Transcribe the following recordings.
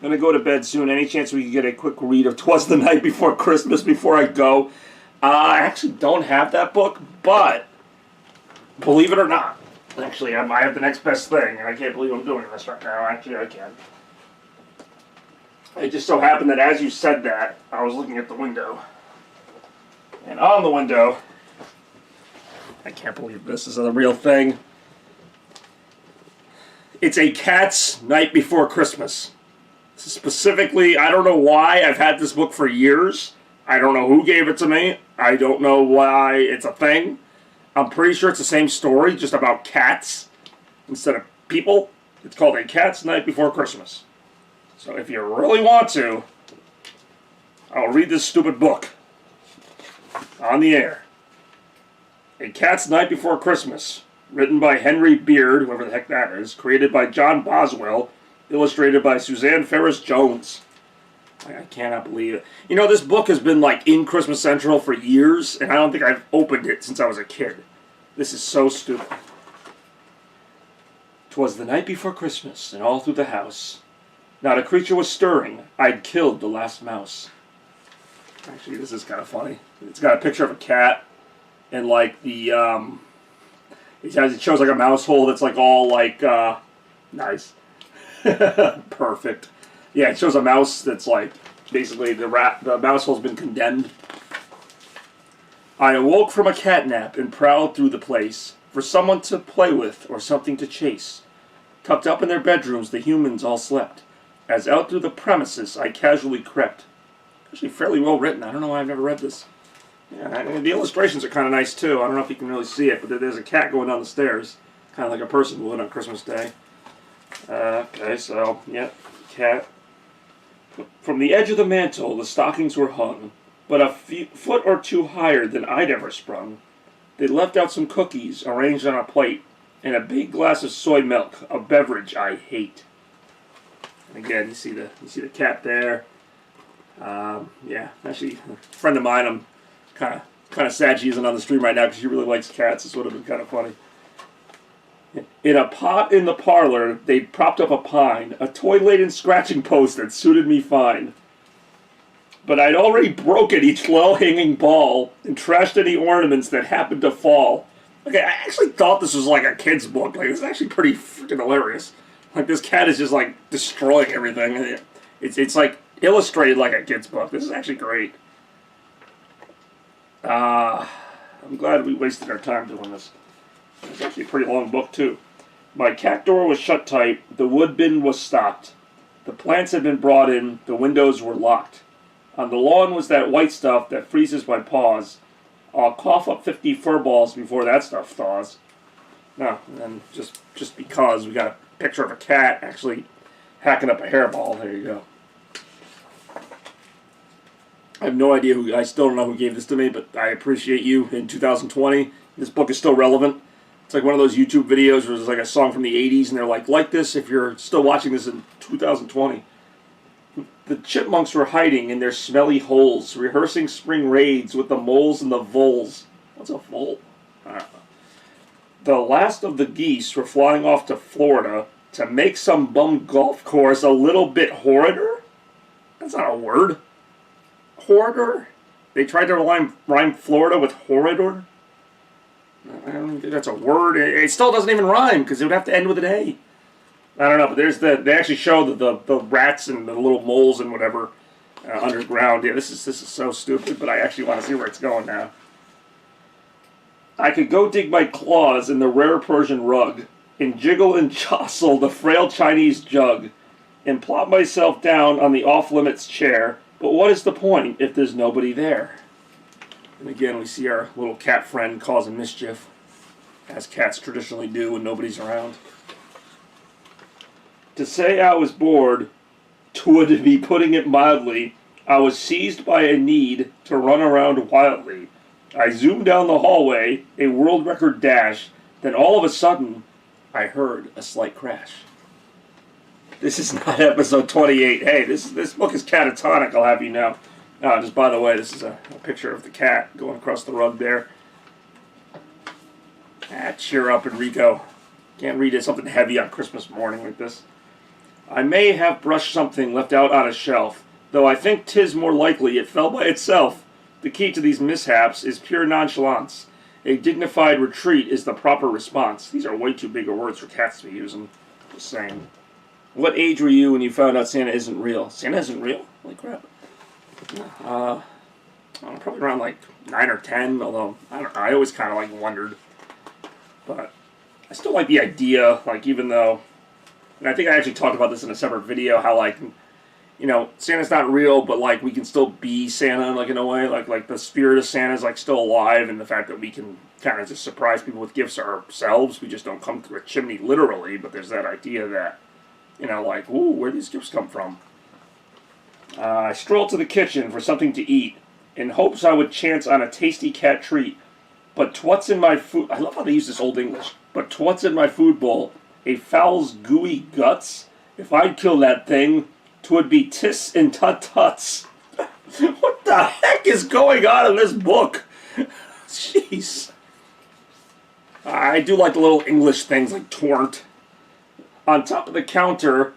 I'm going to go to bed soon. Any chance we can get a quick read of 'Twas the Night Before Christmas before I go? I actually don't have that book, but believe it or not, actually, I have the next best thing, and I can't believe I'm doing this right now. Actually, I can. It just so happened that as you said that, I was looking at the window. And on the window, I can't believe this is a real thing. It's A Cat's Night Before Christmas. Specifically, I don't know why. I've had this book for years. I don't know who gave it to me. I don't know why it's a thing. I'm pretty sure it's the same story, just about cats instead of people. It's called A Cat's Night Before Christmas. So if you really want to, I'll read this stupid book on the air. A Cat's Night Before Christmas, written by Henry Beard, whoever the heck that is, created by John Boswell, illustrated by Suzanne Ferris-Jones. I cannot believe it. You know, this book has been like in Christmas Central for years, and I don't think I've opened it since I was a kid. This is so stupid. 'Twas the night before Christmas, and all through the house, not a creature was stirring. I'd killed the last mouse. Actually, this is kind of funny. It's got a picture of a cat, and like the it shows like a mouse hole that's like all like nice. Perfect. Yeah, it shows a mouse that's like, basically the mouse hole's been condemned. I awoke from a catnap and prowled through the place for someone to play with or something to chase. Tucked up in their bedrooms, the humans all slept. As out through the premises, I casually crept. Actually fairly well written. I don't know why I've never read this. Yeah, the illustrations are kind of nice too. I don't know if you can really see it, but there's a cat going down the stairs. Kind of like a person would on Christmas Day. Okay, so, yeah, cat. From the edge of the mantle, the stockings were hung, but a foot or two higher than I'd ever sprung. They left out some cookies arranged on a plate, and a big glass of soy milk, a beverage I hate. And again, you see the cat there. Yeah, actually, a friend of mine, I'm kind of sad she isn't on the stream right now because she really likes cats. This would have been kind of funny. In a pot in the parlor, they'd propped up a pine, a toy-laden scratching post that suited me fine. But I'd already broken each low-hanging ball and trashed any ornaments that happened to fall. Okay, I actually thought this was like a kid's book. Like, it's actually pretty freaking hilarious. Like, this cat is just, like, destroying everything. It's like, illustrated like a kid's book. This is actually great. I'm glad we wasted our time doing this. It's actually a pretty long book, too. My cat door was shut tight. The wood bin was stocked. The plants had been brought in. The windows were locked. On the lawn was that white stuff that freezes my paws. I'll cough up 50 fur balls before that stuff thaws. No, and just because we got a picture of a cat actually hacking up a hairball. There you go. I have no idea I still don't know who gave this to me, but I appreciate you in 2020. This book is still relevant. It's like one of those YouTube videos where there's like a song from the 80s and they're like this if you're still watching this in 2020. The chipmunks were hiding in their smelly holes, rehearsing spring raids with the moles and the voles. What's a vole? I don't know. The last of the geese were flying off to Florida to make some bum golf course a little bit horrider? That's not a word. Horrider? They tried to rhyme Florida with horrider? I don't think that's a word. It still doesn't even rhyme because it would have to end with an A. I don't know, but they actually show the rats and the little moles and whatever underground. Yeah, this is so stupid, but I actually want to see where it's going now. I could go dig my claws in the rare Persian rug and jiggle and jostle the frail Chinese jug and plop myself down on the off-limits chair, but what is the point if there's nobody there? And again, we see our little cat friend causing mischief, as cats traditionally do when nobody's around. To say I was bored, 'twould be putting it mildly. I was seized by a need to run around wildly. I zoomed down the hallway, a world record dash, then all of a sudden, I heard a slight crash. This is not episode 28. Hey, this book is catatonic, I'll have you know. Just by the way, this is a picture of the cat going across the rug there. Cheer up, Enrico. Can't read something heavy on Christmas morning like this. I may have brushed something left out on a shelf, though I think 'tis more likely it fell by itself. The key to these mishaps is pure nonchalance. A dignified retreat is the proper response. These are way too big of words for cats to be using. Just saying. What age were you when you found out Santa isn't real? Santa isn't real? Holy crap. Probably around like 9 or 10, although I don't know, I always kind of like wondered. But I still like the idea, like even though, and I think I actually talked about this in a separate video, how like, you know, Santa's not real, but like we can still be Santa, like in a way, like the spirit of Santa's like still alive, and the fact that we can kind of just surprise people with gifts ourselves. We just don't come through a chimney literally, but there's that idea that, you know, like, ooh, where do these gifts come from? I strolled to the kitchen for something to eat, in hopes I would chance on a tasty cat treat. But twhat's in my food... I love how they use this Old English. But twhat's in my food bowl? A fowl's gooey guts? If I'd kill that thing, 'twould be tis and tut-tuts. What the heck is going on in this book? Jeez. I do like the little English things like torrent. On top of the counter,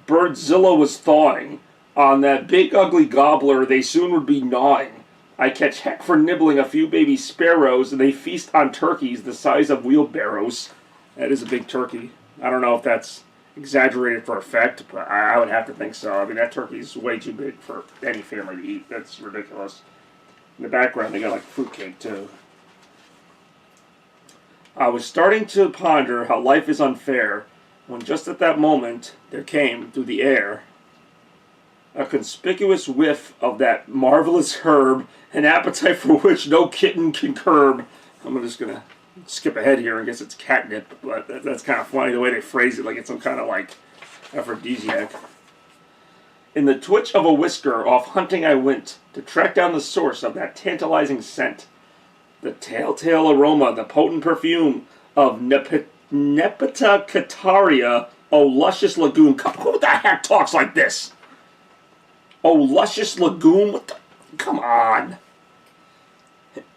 Birdzilla was thawing. On that big ugly gobbler they soon would be gnawing. I catch heck for nibbling a few baby sparrows, and they feast on turkeys the size of wheelbarrows. That is a big turkey. I don't know if that's exaggerated for effect, but I would have to think so. I mean, that turkey's way too big for any family to eat. That's ridiculous. In the background, they got like fruitcake too. I was starting to ponder how life is unfair, when just at that moment, there came through the air a conspicuous whiff of that marvelous herb, an appetite for which no kitten can curb. I'm just going to skip ahead here and guess it's catnip, but that's kind of funny the way they phrase it, like it's some kind of like aphrodisiac. In the twitch of a whisker, off hunting I went, to track down the source of that tantalizing scent. The telltale aroma, the potent perfume of Nepeta cataria, oh luscious lagoon. Who the heck talks like this? Oh, luscious lagoon? What the? Come on.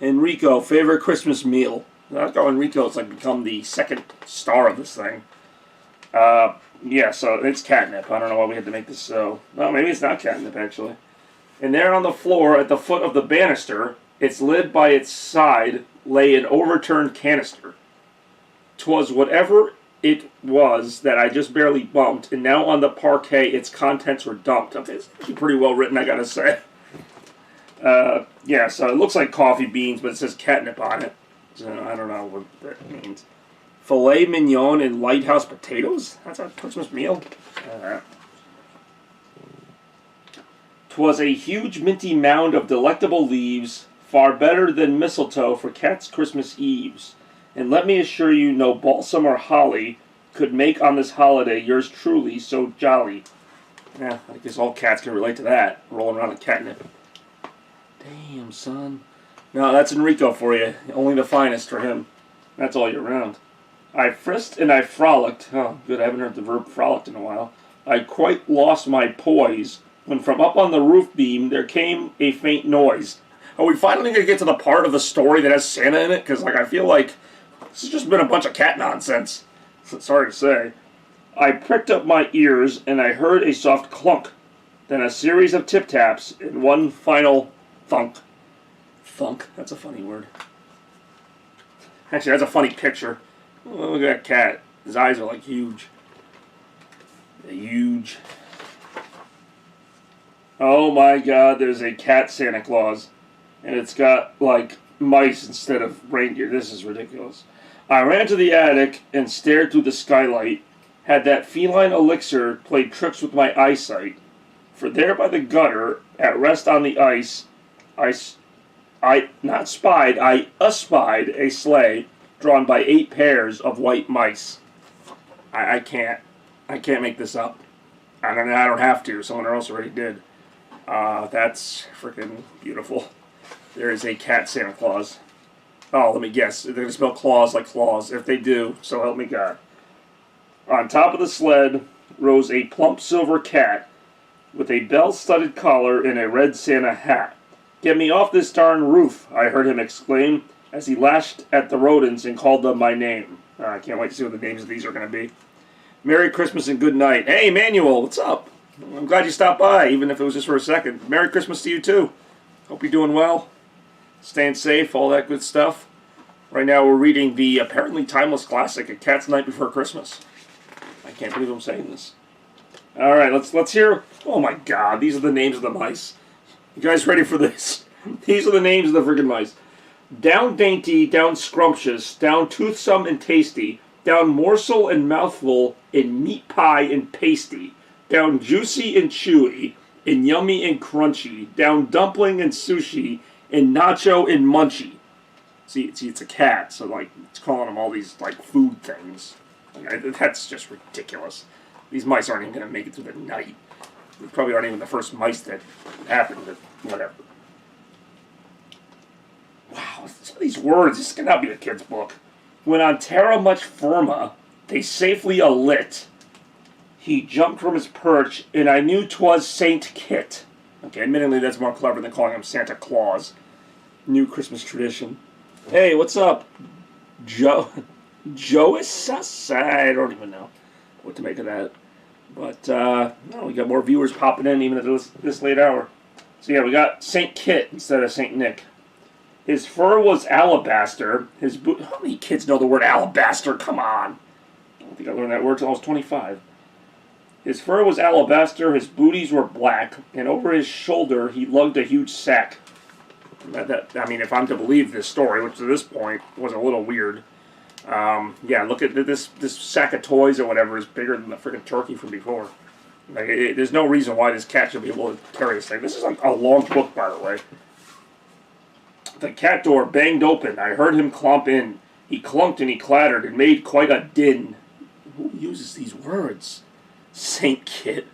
Enrico, favorite Christmas meal. I go Enrico, it's like become the second star of this thing. Yeah, so it's catnip. I don't know why we had to make this so. Well, maybe it's not catnip, actually. And there on the floor at the foot of the banister, its lid by its side, lay an overturned canister. 'Twas whatever it was that I just barely bumped, and now on the parquet its contents were dumped. Okay, it's actually pretty well written, I gotta say. Yeah, so it looks like coffee beans, but it says catnip on it. So I don't know what that means. Filet mignon and lighthouse potatoes? That's a Christmas meal? 'Twas a huge minty mound of delectable leaves, far better than mistletoe for cats' Christmas eves. And let me assure you no balsam or holly could make on this holiday yours truly so jolly. Yeah, I guess all cats can relate to that, rolling around in catnip. Damn, son. No, that's Enrico for you. Only the finest for him. That's all year round. I frisked and I frolicked. Oh, good, I haven't heard the verb frolicked in a while. I quite lost my poise when from up on the roof beam there came a faint noise. Are we finally going to get to the part of the story that has Santa in it? Because, like, I feel like this has just been a bunch of cat nonsense. Sorry to say. I pricked up my ears and I heard a soft clunk. Then a series of tip-taps and one final thunk. Thunk? That's a funny word. Actually, that's a funny picture. Oh, look at that cat. His eyes are, like, huge. They're huge. Oh my god, there's a cat Santa Claus. And it's got, like, mice instead of reindeer. This is ridiculous. I ran to the attic and stared through the skylight. Had that feline elixir played tricks with my eyesight. For there by the gutter, at rest on the ice, I espied a sleigh drawn by 8 pairs of white mice. I can't make this up. I don't have to. Someone else already did. That's freaking beautiful. There is a cat Santa Claus. Oh, let me guess. They're going to spell claws like claws. If they do, so help me God. On top of the sled rose a plump silver cat with a bell-studded collar and a red Santa hat. Get me off this darn roof, I heard him exclaim as he lashed at the rodents and called them by name. I can't wait to see what the names of these are going to be. Merry Christmas and good night. Hey, Emmanuel, what's up? I'm glad you stopped by, even if it was just for a second. Merry Christmas to you, too. Hope you're doing well. Staying safe, all that good stuff. Right now we're reading the apparently timeless classic, A Cat's Night Before Christmas. I can't believe I'm saying this. All right, let's hear... Oh, my God. These are the names of the mice. You guys ready for this? These are the names of the friggin' mice. Down dainty, down scrumptious, down toothsome and tasty, down morsel and mouthful, in meat pie and pasty, down juicy and chewy, in yummy and crunchy, down dumpling and sushi, in nacho and munchy. See, it's a cat, so like it's calling them all these like food things. Like, that's just ridiculous. These mice aren't even going to make it through the night. They probably aren't even the first mice that happened, but whatever. Wow, some of these words, this cannot be a kid's book. When on terra much firma, they safely alit. He jumped from his perch, and I knew 'twas Saint Kit. Okay, admittedly that's more clever than calling him Santa Claus. New Christmas tradition. Hey, what's up? Joesus? I don't even know what to make of that. But, no, we got more viewers popping in even at this late hour. So yeah, we got Saint Kit instead of Saint Nick. His fur was alabaster. How many kids know the word alabaster? Come on. I don't think I learned that word until I was 25. His fur was alabaster, his booties were black, and over his shoulder he lugged a huge sack. I mean, if I'm to believe this story, which to this point was a little weird. Yeah, look at this sack of toys or whatever is bigger than the freaking turkey from before. Like, there's no reason why this cat should be able to carry this thing. This is a long book, by the way. The cat door banged open. I heard him clomp in. He clunked and he clattered and made quite a din. Who uses these words? Saint Kit.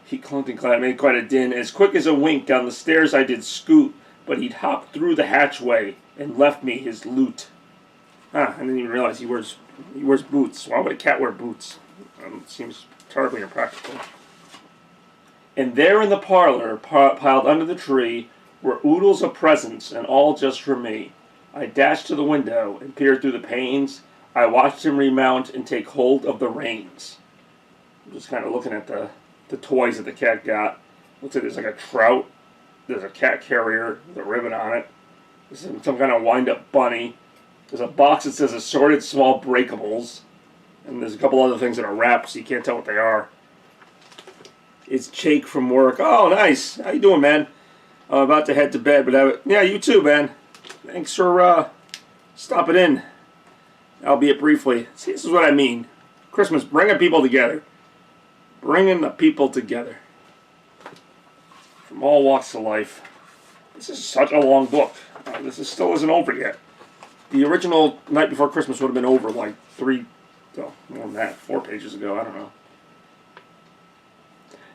He clunked and clattered, made quite a din. As quick as a wink down the stairs I did scoot, but he'd hopped through the hatchway and left me his loot. I didn't even realize he wears boots. Why would a cat wear boots? It seems terribly impractical. And there in the parlor, piled under the tree, were oodles of presents, and all just for me. I dashed to the window and peered through the panes. I watched him remount and take hold of the reins. I'm just kind of looking at the toys that the cat got. Looks like there's like a trout. There's a cat carrier with a ribbon on it. There's some kind of wind-up bunny. There's a box that says assorted small breakables. And there's a couple other things that are wrapped, so you can't tell what they are. It's Jake from work. Oh, nice. How you doing, man? I'm about to head to bed, but yeah, you too, man. Thanks for stopping in, albeit briefly. See, this is what I mean. Christmas, bringing people together. Bringing the people together. From all walks of life. This is such a long book. This still isn't over yet. The original Night Before Christmas would have been over like more than that, 4 pages ago, I don't know.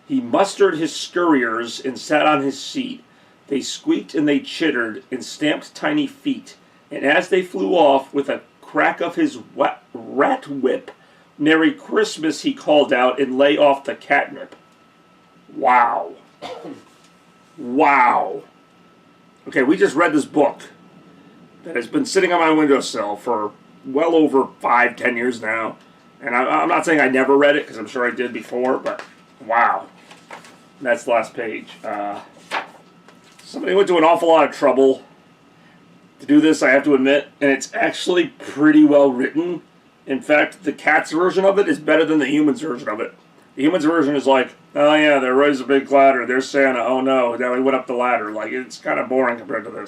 He mustered his scurriers and sat on his seat. They squeaked and they chittered and stamped tiny feet. And as they flew off with a crack of his rat whip, Merry Christmas, he called out and lay off the catnip. Wow. Wow. Okay, we just read this book that has been sitting on my windowsill for well over 5-10 years now. And I'm not saying I never read it, because I'm sure I did before, but wow. That's the last page. Somebody went to an awful lot of trouble to do this, I have to admit, and it's actually pretty well written. In fact, the cat's version of it is better than the human's version of it. The human's version is like, oh yeah, there was a big clatter, there's Santa, oh no, now he went up the ladder. Like, it's kind of boring compared to this.